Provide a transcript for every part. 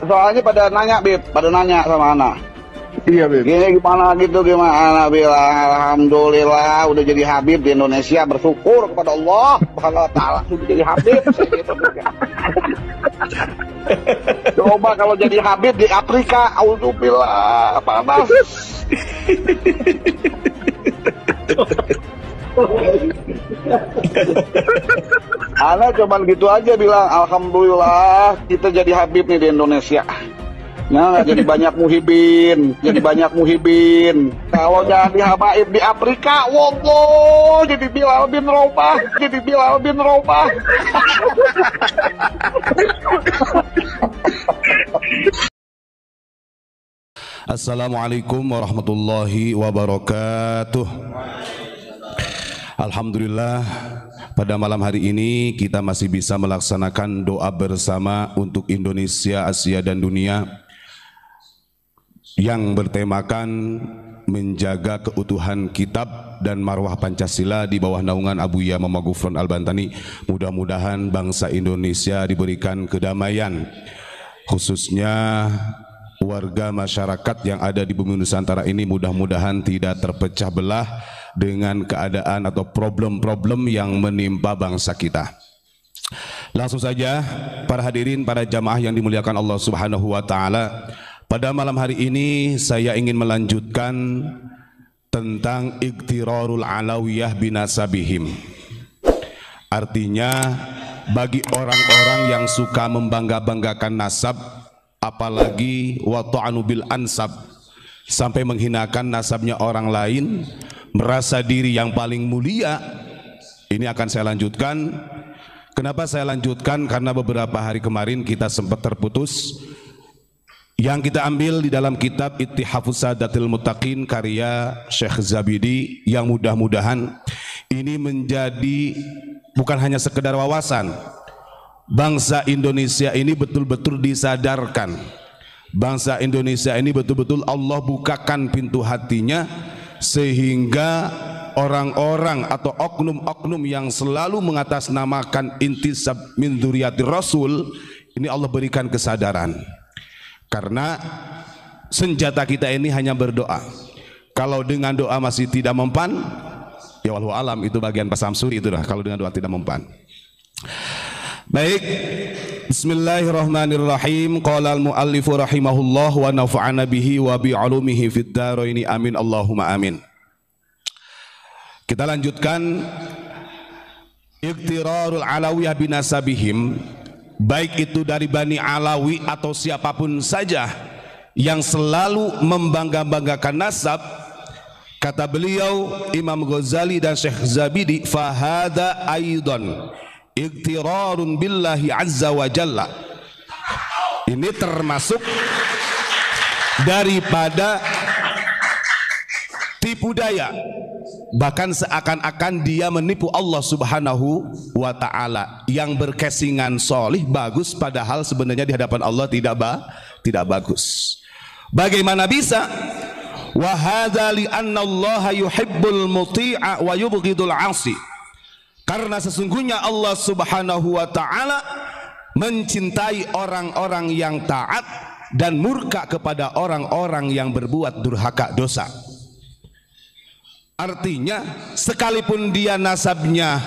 Soalnya pada nanya, Bib, pada nanya sama anak. Iya, Bib. Gini gimana gitu, gimana bilang alhamdulillah udah jadi Habib di Indonesia, bersyukur kepada Allah Subhanahu wa taala sudah jadi Habib. Coba kalau jadi Habib di Afrika, auzubillah, panas. Anak cuman gitu aja bilang alhamdulillah kita jadi Habib nih di Indonesia. Nah, jadi banyak muhibin, jadi banyak muhibin. Kalau jadi habaib di Afrika, wogo, jadi Bilal bin Rabah, jadi Bilal bin Rabah. Assalamualaikum warahmatullahi wabarakatuh. Alhamdulillah, pada malam hari ini kita masih bisa melaksanakan doa bersama untuk Indonesia, Asia dan dunia yang bertemakan menjaga keutuhan kitab dan marwah Pancasila di bawah naungan Abuya Muhammad Gufron Al-Bantani. Mudah-mudahan bangsa Indonesia diberikan kedamaian, khususnya warga masyarakat yang ada di bumi Nusantara ini mudah-mudahan tidak terpecah belah dengan keadaan atau problem-problem yang menimpa bangsa kita. Langsung saja para hadirin, para jamaah yang dimuliakan Allah Subhanahu wa taala, pada malam hari ini saya ingin melanjutkan tentang iktirarul alawiyah binasabihim. Artinya bagi orang-orang yang suka membangga-banggakan nasab, apalagi wa ta'anu bil ansab, sampai menghinakan nasabnya orang lain, merasa diri yang paling mulia. Ini akan saya lanjutkan. Kenapa saya lanjutkan? Karena beberapa hari kemarin kita sempat terputus. Yang kita ambil di dalam kitab Ittihafus Sadatil Muttaqin karya Syekh Zabidi, yang mudah-mudahan ini menjadi bukan hanya sekedar wawasan. Bangsa Indonesia ini betul-betul disadarkan. Bangsa Indonesia ini betul-betul Allah bukakan pintu hatinya, sehingga orang-orang atau oknum-oknum yang selalu mengatasnamakan intisab min dzurriyyatir Rasul, ini Allah berikan kesadaran. Karena senjata kita ini hanya berdoa. Kalau dengan doa masih tidak mempan, ya wallahu alam, itu bagian Pak Samsuri itu dah, kalau dengan doa tidak mempan. Baik, bismillahirrahmanirrahim. Qala al-muallifu rahimahullah wa nafa'ana bihi wa bi'ulumihi fid dharaini amin Allahumma amin. Kita lanjutkan iktirarul alawiyah binasabihim, baik itu dari Bani Alawi atau siapapun saja yang selalu membangga-banggakan nasab. Kata beliau Imam Ghazali dan Syekh Zabidi, fahada aidan iktirarun billahi azza wa jalla. Ini termasuk daripada tipu daya, bahkan seakan-akan dia menipu Allah Subhanahu wa ta'ala, yang berkesingan solih bagus, padahal sebenarnya di hadapan Allah tidak bagus. Bagaimana bisa? Wa hadza li anna Allah yuhibbul muti'a wa yubghidul 'asi. Karena sesungguhnya Allah Subhanahu wa ta'ala mencintai orang-orang yang taat dan murka kepada orang-orang yang berbuat durhaka, dosa. Artinya sekalipun dia nasabnya,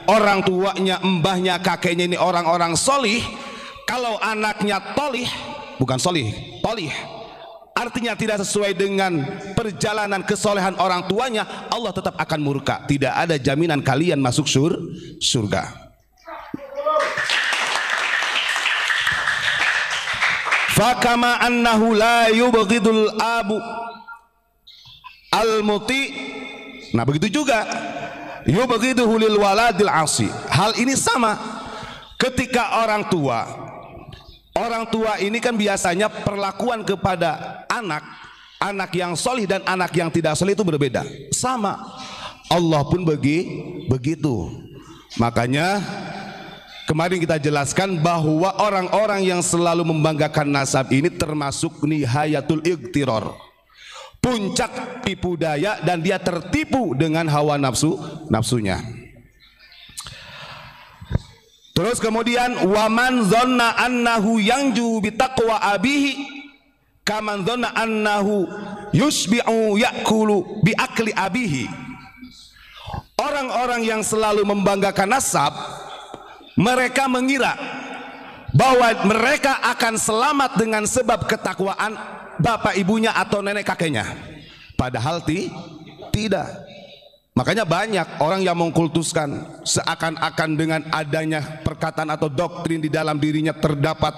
orang tuanya, mbahnya, kakeknya ini orang-orang solih, kalau anaknya tolih, bukan solih, tolih, artinya tidak sesuai dengan perjalanan kesolehan orang tuanya, Allah tetap akan murka. Tidak ada jaminan kalian masuk surga. Fakama annahu la yubghidul abu al-muti. Nah begitu juga yubghiduhu lil waladil asi. Hal ini sama ketika orang tua ini kan biasanya perlakuan kepada anak yang solih dan anak yang tidak solih itu berbeda. Sama, Allah pun begitu. Makanya kemarin kita jelaskan bahwa orang-orang yang selalu membanggakan nasab ini termasuk nihayatul iktirar, puncak tipu daya dan dia tertipu dengan hawa nafsunya. Terus kemudian waman dzanna annahu yanju bi taqwa abihi kaman dzanna annahu yusbi'u ya'kulu bi akli abihi. Orang-orang yang selalu membanggakan nasab, mereka mengira bahwa mereka akan selamat dengan sebab ketakwaan bapak ibunya atau nenek kakeknya. Padahal tidak. Makanya banyak orang yang mengkultuskan seakan-akan dengan adanya perkataan atau doktrin di dalam dirinya terdapat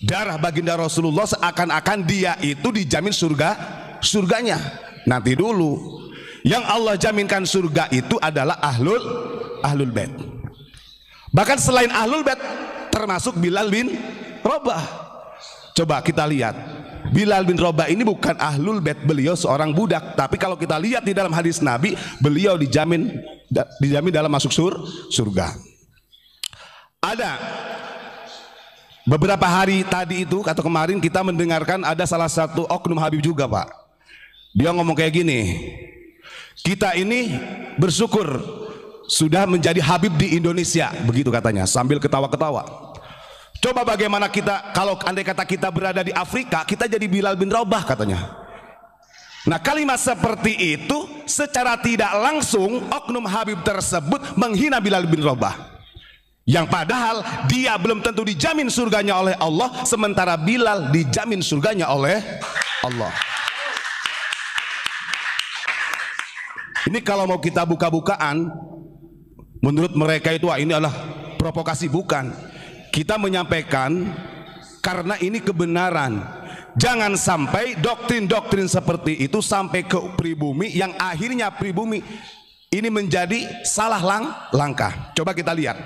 darah baginda Rasulullah, seakan-akan dia itu dijamin surganya. Nanti dulu, yang Allah jaminkan surga itu adalah ahlul bait. Bahkan selain ahlul bait termasuk Bilal bin Rabah. Coba kita lihat, Bilal bin Rabah ini bukan ahlul bait, beliau seorang budak. Tapi kalau kita lihat di dalam hadis Nabi, beliau dijamin dalam masuk surga. Ada beberapa hari tadi itu atau kemarin kita mendengarkan ada salah satu oknum Habib juga, Pak. Dia ngomong kayak gini, kita ini bersyukur sudah menjadi Habib di Indonesia, begitu katanya sambil ketawa-ketawa. Coba bagaimana kita kalau andai kata kita berada di Afrika, kita jadi Bilal bin Rabah katanya. Nah, kalimat seperti itu secara tidak langsung oknum Habib tersebut menghina Bilal bin Rabah, yang padahal dia belum tentu dijamin surganya oleh Allah, sementara Bilal dijamin surganya oleh Allah. Ini kalau mau kita buka-bukaan, menurut mereka itu ini adalah provokasi. Bukan, kita menyampaikan karena ini kebenaran. Jangan sampai doktrin-doktrin seperti itu sampai ke pribumi, yang akhirnya pribumi ini menjadi salah langkah. Coba kita lihat,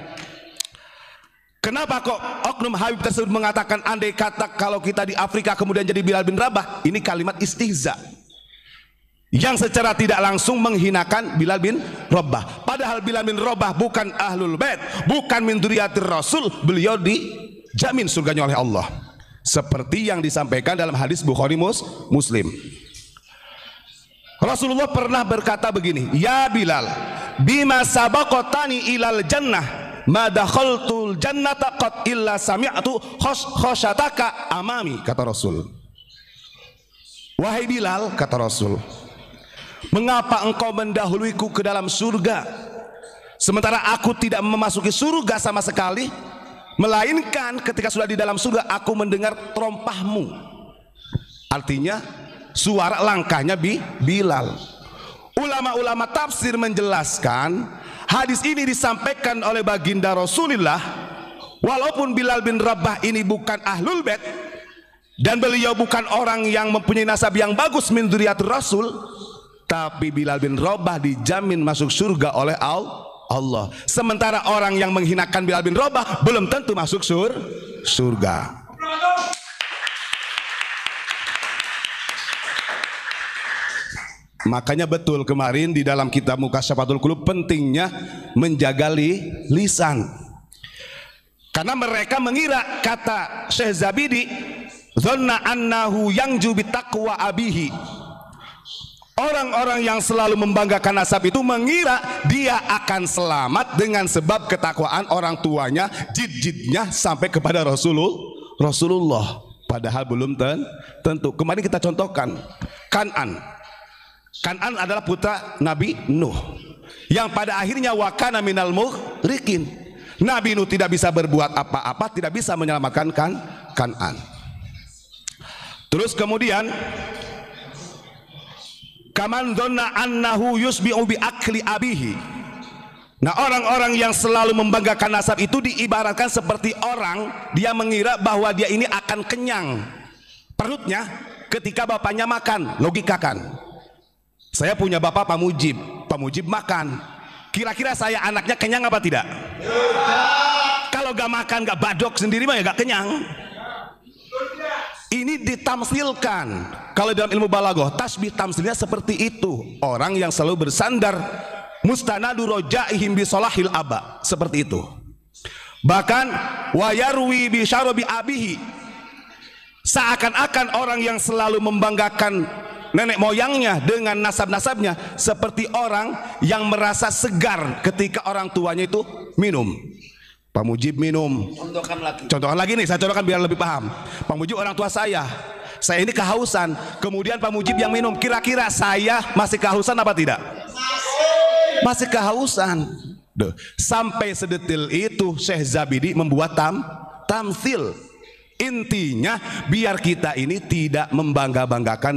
kenapa kok oknum Habib tersebut mengatakan andai kata kalau kita di Afrika kemudian jadi Bilal bin Rabah. Ini kalimat istihza yang secara tidak langsung menghinakan Bilal bin Rabah. Padahal Bilal bin Rabah bukan ahlul bait, bukan min dzurriyyatir Rasul. Beliau dijamin surganya oleh Allah, seperti yang disampaikan dalam hadis Bukhari Muslim. Rasulullah pernah berkata begini, ya Bilal, bima sabaqatani ilal jannah ma dakhaltul jannata qad illa sami'tu khosyataka amami, kata Rasul. Wahai Bilal, kata Rasul, mengapa engkau mendahuluiku ke dalam surga, sementara aku tidak memasuki surga sama sekali, melainkan ketika sudah di dalam surga aku mendengar terompahmu. Artinya suara langkahnya Bilal. Ulama-ulama tafsir menjelaskan hadis ini disampaikan oleh baginda Rasulullah, walaupun Bilal bin Rabah ini bukan ahlul bait dan beliau bukan orang yang mempunyai nasab yang bagus min dzurriyyatir Rasul, tapi Bilal bin Rabah dijamin masuk surga oleh Allah. Sementara orang yang menghinakan Bilal bin Rabah belum tentu masuk surga. Makanya betul kemarin di dalam kitab Mukasyafatul Qulub pentingnya menjaga lisan. Karena mereka mengira, kata Syekh Zabidi, dzanna annahu yanju bi taqwa abihi. Orang-orang yang selalu membanggakan nasab itu mengira dia akan selamat dengan sebab ketakwaan orang tuanya, jid-jidnya sampai kepada Rasulullah. Padahal belum tentu. Kemarin kita contohkan Kan'an adalah putra Nabi Nuh, yang pada akhirnya wakana minal mughriqin. Nabi Nuh tidak bisa berbuat apa-apa, tidak bisa menyelamatkan Kan'an. Terus kemudian kaman dzanna annahu yusbi'u bi akli abihi. Nah, orang-orang yang selalu membanggakan nasab itu diibaratkan seperti orang dia mengira bahwa dia ini akan kenyang perutnya ketika bapaknya makan. Logikakan, saya punya bapak Pak Mujib makan, kira-kira saya anaknya kenyang apa tidak? Kalau gak makan, gak badok sendiri mah ya gak kenyang. Ini ditamsilkan. Kalau dalam ilmu balaghah, tasbih tamsilnya seperti itu. Orang yang selalu bersandar mustanadu rojaihim bi solahil aba, seperti itu. Bahkan wayarwi bi syarabi abihi, seakan-akan orang yang selalu membanggakan nenek moyangnya dengan nasab-nasabnya seperti orang yang merasa segar ketika orang tuanya itu minum. Pak Mujib minum. Contohkan lagi nih, saya contohkan biar lebih paham. Pak Mujib orang tua saya ini kehausan, kemudian Pak Mujib yang minum, kira-kira saya masih kehausan apa tidak? Masih kehausan. Sampai sedetil itu Syekh Zabidi membuat tamthil. Intinya biar kita ini tidak membangga-banggakan